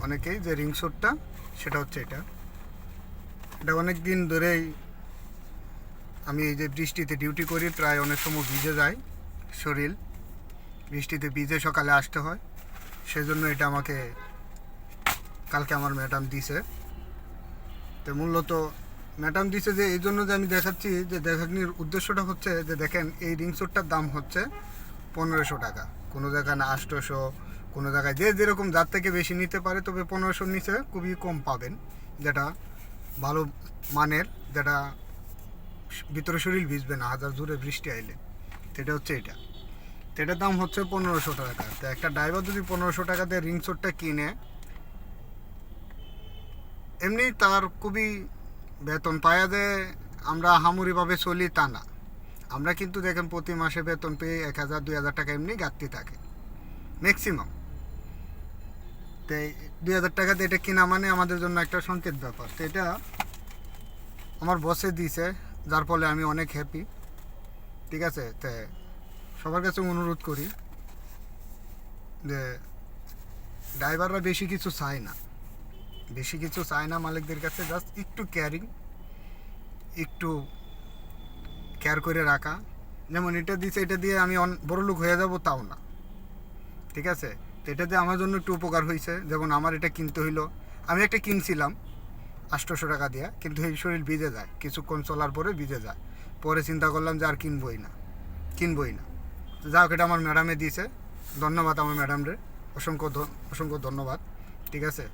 অনেকেই যে রিং স্যুটটা, সেটা হচ্ছে এটা অনেক দিন ধরেই আমি এই যে বৃষ্টিতে ডিউটি করি, প্রায় অনেক সময় ভিজে যায় শরীর, বৃষ্টিতে ভিজে সকালে আসতে হয়, সেজন্য এটা আমাকে কালকে আমার ম্যাডাম দিছে। তো মূলত ম্যাডাম দিছে যে এই জন্য যে আমি দেখাচ্ছি, যে দেখানোর উদ্দেশ্যটা হচ্ছে যে দেখেন এই রিং স্যুটটার দাম হচ্ছে 1500 টাকা, কোনো জায়গায় না 800, কোনো জায়গায় যে যেরকম যার থেকে বেশি নিতে পারে, তবে 1500 নিচে খুবই কম পাবেন, যেটা ভালো মানের, যেটা ভিতরে শরীর ভিজবে না হাজার দূরে বৃষ্টি আইলে। সেটা হচ্ছে এটা, তো এটার দাম হচ্ছে 1500 টাকা। তো একটা ড্রাইভার যদি 1500 টাকা দিয়ে রিং স্যুটটা কিনে, এমনি তার খুবই বেতন পাওয়া যায়, আমরা হামুরিভাবে চলি তা না, আমরা কিন্তু দেখেন প্রতি মাসে বেতন পেয়ে 1000-2000 টাকা এমনি ঘাটতি থাকে ম্যাক্সিমাম। তো 2000 টাকা দিয়ে এটা কিনা মানে আমাদের জন্য একটা সংকেত ব্যাপার। তো এটা আমার বসে দিয়েছে, যার ফলে আমি অনেক হ্যাপি। ঠিক আছে, তো সবার কাছে অনুরোধ করি যে ড্রাইভাররা বেশি কিছু চায় না, মালিকদের কাছে জাস্ট একটু কেয়ারিং, একটু কেয়ার করে রাখা। যেমন এটা দিচ্ছে, এটা দিয়ে আমি বড় লোক হয়ে যাব তাও না, ঠিক আছে। তো এটা দিয়ে আমার জন্য একটু উপকার হয়েছে। যেমন আমার এটা কিনতে হইলো, আমি একটা কিনছিলাম 800 টাকা দিয়ে, কিন্তু এই শরীর ভিজে যায়, কিছুক্ষণ চলার পরে ভিজে যায়, পরে চিন্তা করলাম যে আর কিনবই না। তো যাই হোক, এটা আমার ম্যাডামে দিয়েছে, ধন্যবাদ আমার ম্যাডামরে, অসংখ্য ধন্যবাদ। ঠিক আছে।